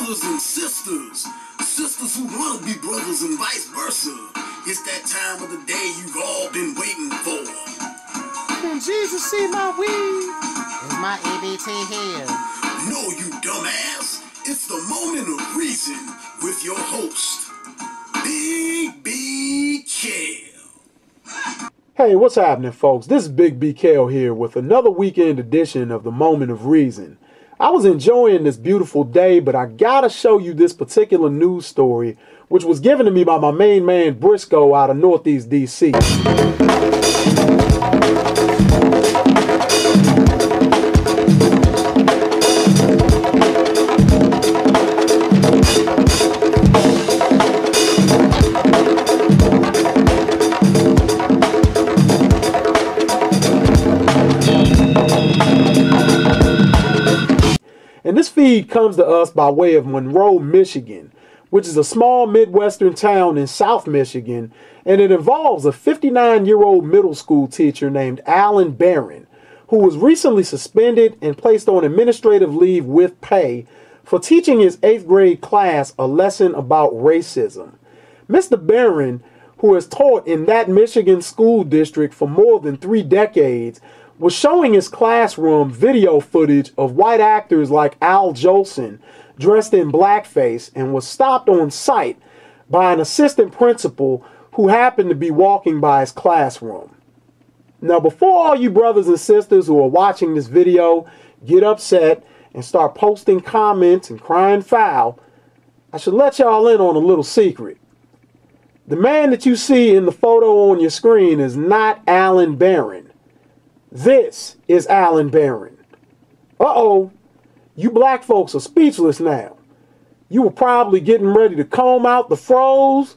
brothers and sisters, sisters who want to be brothers and vice versa. It's that time of the day you've all been waiting for. Can Jesus see my weed? Is my EBT here? No, you dumbass. It's the Moment of Reason with your host, Big B. Kale. Hey, what's happening, folks? This is Big B. Kale here with another weekend edition of the Moment of Reason. I was enjoying this beautiful day, but I gotta show you this particular news story, which was given to me by my main man Briscoe out of Northeast DC. And this feed comes to us by way of Monroe, Michigan, which is a small Midwestern town in South Michigan, and it involves a 59-year-old middle school teacher named Alan Barron, who was recently suspended and placed on administrative leave with pay for teaching his 8th grade class a lesson about racism. Mr. Barron, who has taught in that Michigan school district for more than 3 decades, was showing his classroom video footage of white actors like Al Jolson dressed in blackface and was stopped on sight by an assistant principal who happened to be walking by his classroom. Now, before all you brothers and sisters who are watching this video get upset and start posting comments and crying foul, I should let y'all in on a little secret. The man that you see in the photo on your screen is not Alan Barron. This is Alan Barron. Uh-oh, you black folks are speechless now. You were probably getting ready to comb out the froze,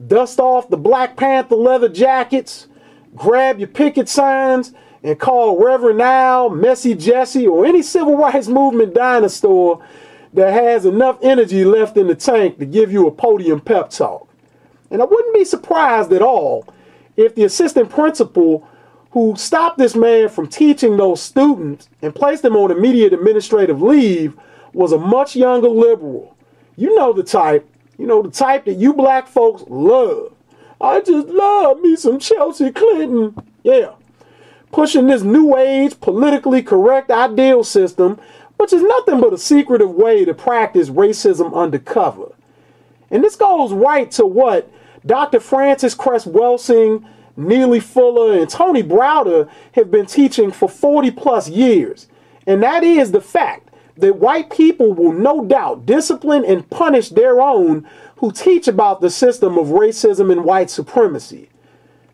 dust off the Black Panther leather jackets, grab your picket signs, and call Reverend Al, Messy Jesse, or any civil rights movement dinosaur that has enough energy left in the tank to give you a podium pep talk. And I wouldn't be surprised at all if the assistant principal who stopped this man from teaching those students and placed him on immediate administrative leave was a much younger liberal. You know the type that you black folks love. I just love me some Chelsea Clinton. Yeah. Pushing this new age, politically correct ideal system, which is nothing but a secretive way to practice racism undercover. And this goes right to what Dr. Frances Cress Welsing, Neely Fuller, and Tony Browder have been teaching for 40 plus years. And that is the fact that white people will no doubt discipline and punish their own who teach about the system of racism and white supremacy.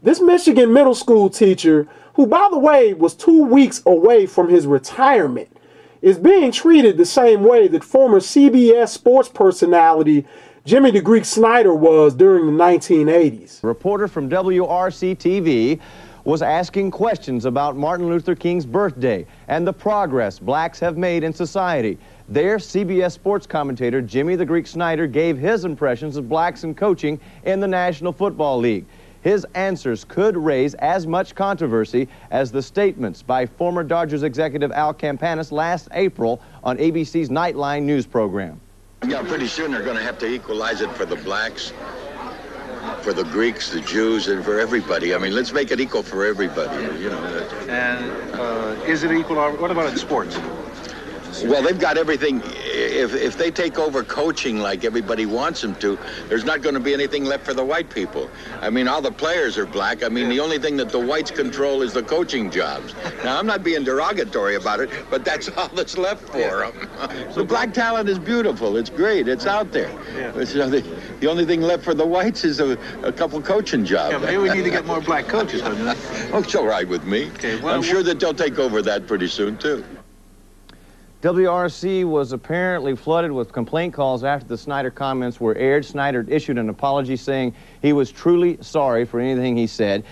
This Michigan middle school teacher, who by the way was 2 weeks away from his retirement, is being treated the same way that former CBS sports personality Jimmy the Greek Snyder was during the 1980s. A reporter from WRC-TV was asking questions about Martin Luther King's birthday and the progress blacks have made in society. There, CBS sports commentator Jimmy the Greek Snyder gave his impressions of blacks in coaching in the National Football League. His answers could raise as much controversy as the statements by former Dodgers executive Al Campanis last April on ABC's Nightline news program. Yeah, pretty soon they're going to have to equalize it for the blacks, for the Greeks, the Jews, and for everybody. I mean, let's make it equal for everybody, you know. And is it equal? What about in sports? Well, they've got everything. If they take over coaching like everybody wants them to, there's not going to be anything left for the white people. I mean, all the players are black. I mean, the only thing that the whites control is the coaching jobs. Now, I'm not being derogatory about it, but that's all that's left for them. The black talent is beautiful. It's great. It's out there. But, you know, the only thing left for the whites is a couple coaching jobs. Yeah, maybe we need to get more black coaches, don't we? Oh, it's all right with me. Okay, well, I'm sure that they'll take over that pretty soon, too. WRC was apparently flooded with complaint calls after the Snyder comments were aired. Snyder issued an apology saying he was truly sorry for anything he said.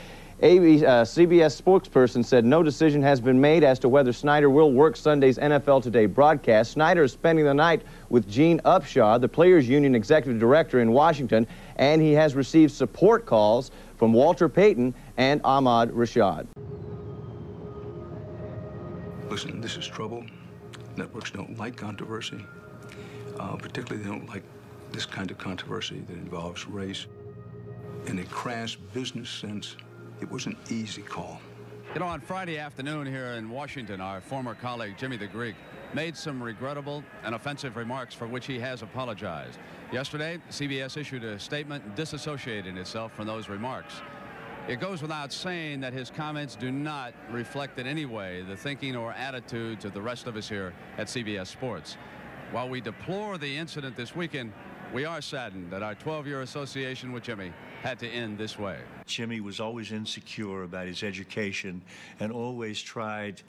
CBS spokesperson said no decision has been made as to whether Snyder will work Sunday's NFL Today broadcast. Snyder is spending the night with Gene Upshaw, the Players Union executive director in Washington, and he has received support calls from Walter Payton and Ahmad Rashad. Listen, this is trouble. Networks don't like controversy. Particularly, they don't like this kind of controversy that involves race. In a crass business sense, it was an easy call. You know, on Friday afternoon here in Washington, our former colleague Jimmy the Greek made some regrettable and offensive remarks for which he has apologized. Yesterday, CBS issued a statement disassociating itself from those remarks. It goes without saying that his comments do not reflect in any way the thinking or attitudes of the rest of us here at CBS Sports. While we deplore the incident this weekend, we are saddened that our 12-year association with Jimmy had to end this way. Jimmy was always insecure about his education and always tried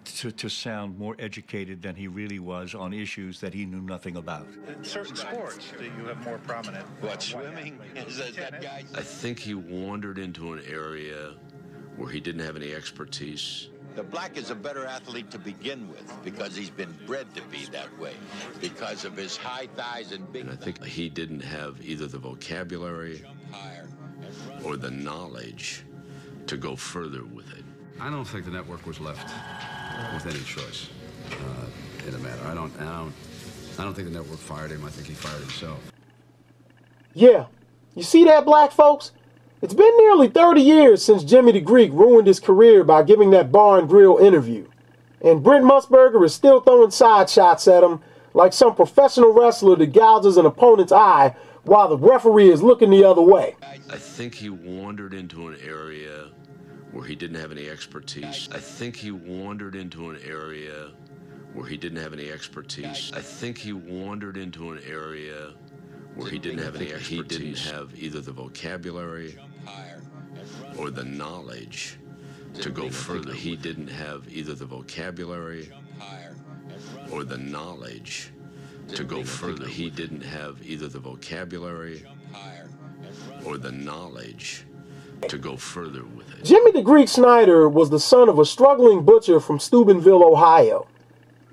to sound more educated than he really was on issues that he knew nothing about. In certain sports, do you have more prominent? What, swimming? Is that guy? I think he wandered into an area where he didn't have any expertise. The black is a better athlete to begin with because he's been bred to be that way, because of his high thighs and big. And I think he didn't have either the vocabulary or the knowledge to go further with it. I don't think the network was left with any choice in the matter. I don't think the network fired him. I think he fired himself. Yeah, you see that, black folks? It's been nearly 30 years since Jimmy the Greek ruined his career by giving that bar and grill interview. And Brent Musburger is still throwing side shots at him like some professional wrestler that gouges an opponent's eye while the referee is looking the other way. I think he wandered into an area where he didn't have any expertise. I think he wandered into an area where he didn't have any expertise. I think he wandered into an area where he didn't have any expertise. He didn't have either the vocabulary or the knowledge to go further. He didn't have either the vocabulary or the knowledge to go further. He didn't have either the vocabulary or the knowledge to go further with it. Jimmy the Greek Snyder was the son of a struggling butcher from Steubenville, Ohio.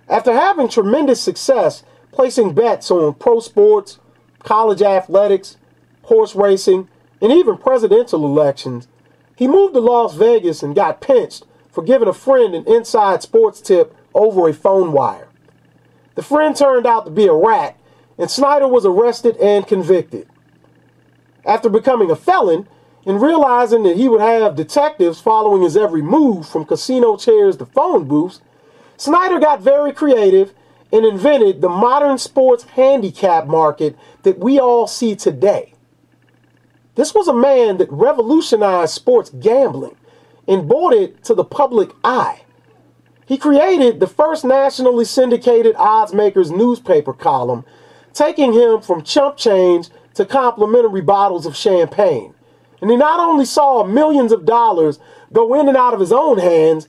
After having tremendous success placing bets on pro sports, college athletics, horse racing, and even presidential elections, he moved to Las Vegas and got pinched for giving a friend an inside sports tip over a phone wire. The friend turned out to be a rat, and Snyder was arrested and convicted. After becoming a felon and realizing that he would have detectives following his every move from casino chairs to phone booths, Snyder got very creative and invented the modern sports handicap market that we all see today. This was a man that revolutionized sports gambling and brought it to the public eye. He created the first nationally syndicated oddsmakers newspaper column, taking him from chump change to complimentary bottles of champagne. And he not only saw millions of dollars go in and out of his own hands,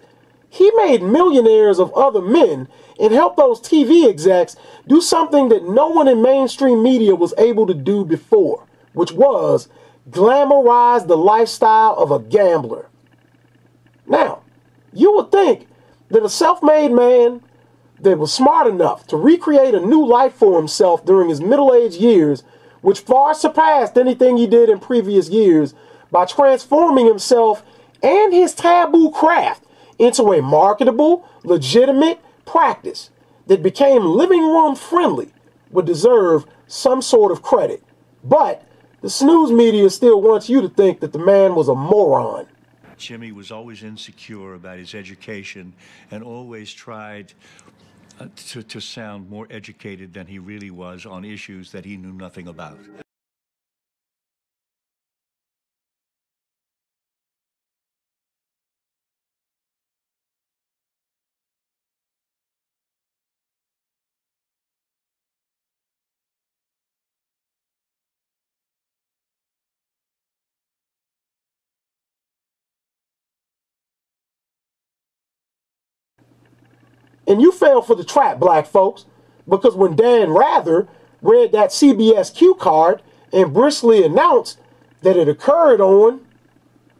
he made millionaires of other men and helped those TV execs do something that no one in mainstream media was able to do before, which was glamorize the lifestyle of a gambler. Now, you would think that a self-made man that was smart enough to recreate a new life for himself during his middle-aged years, which far surpassed anything he did in previous years, by transforming himself and his taboo craft into a marketable, legitimate practice that became living room friendly, would deserve some sort of credit. But the snooze media still wants you to think that the man was a moron. Jimmy was always insecure about his education and always tried to sound more educated than he really was on issues that he knew nothing about. And you fell for the trap, black folks, because when Dan Rather read that CBS cue card and briskly announced that it occurred on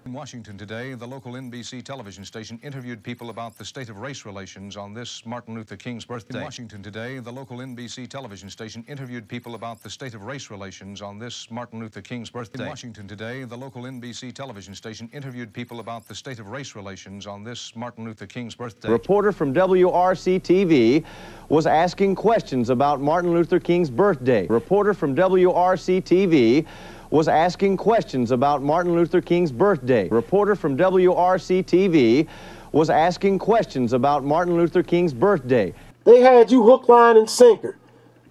In Washington today, the local NBC television station interviewed people about the state of race relations on this Martin Luther King's birthday. In Washington today, the local NBC television station interviewed people about the state of race relations on this Martin Luther King's birthday. In Washington today, the local NBC television station interviewed people about the state of race relations on this Martin Luther King's birthday. A reporter from WRC-TV was asking questions about Martin Luther King's birthday. A reporter from WRC-TV was asking questions about Martin Luther King's birthday. A reporter from WRC-TV was asking questions about Martin Luther King's birthday. They had you hook, line, and sinker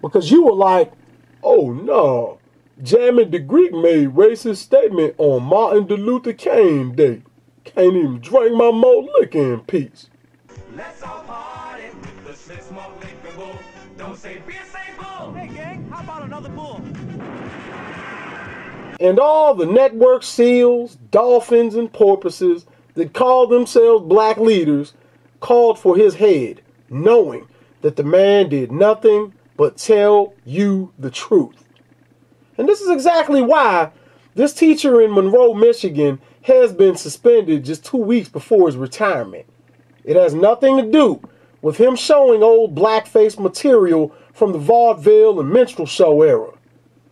because you were like, oh no, Jimmy the Greek made racist statement on Martin Luther King Day. Can't even drink my malt liquor in peace. Let's all party. The Smiths smoke liquor bull. Don't say beer, say bull. Hey gang, how about another bull? And all the network seals, dolphins, and porpoises that called themselves black leaders called for his head, knowing that the man did nothing but tell you the truth. And this is exactly why this teacher in Monroe, Michigan has been suspended just 2 weeks before his retirement. It has nothing to do with him showing old blackface material from the vaudeville and minstrel show era.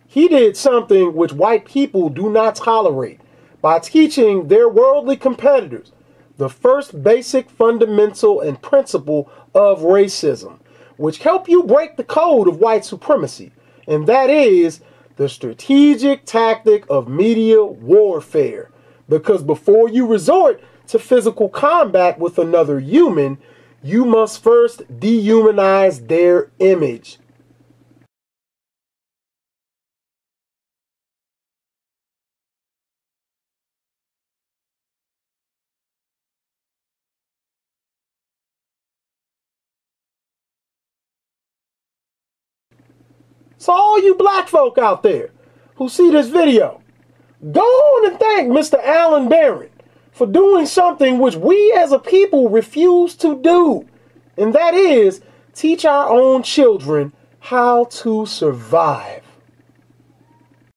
He did something which white people do not tolerate by teaching their worldly competitors the first basic fundamental and principle of racism, which help you break the code of white supremacy, and that is the strategic tactic of media warfare. Because before you resort to physical combat with another human, you must first dehumanize their image. So all you black folk out there who see this video, go on and thank Mr. Alan Barron for doing something which we as a people refuse to do. And that is teach our own children how to survive.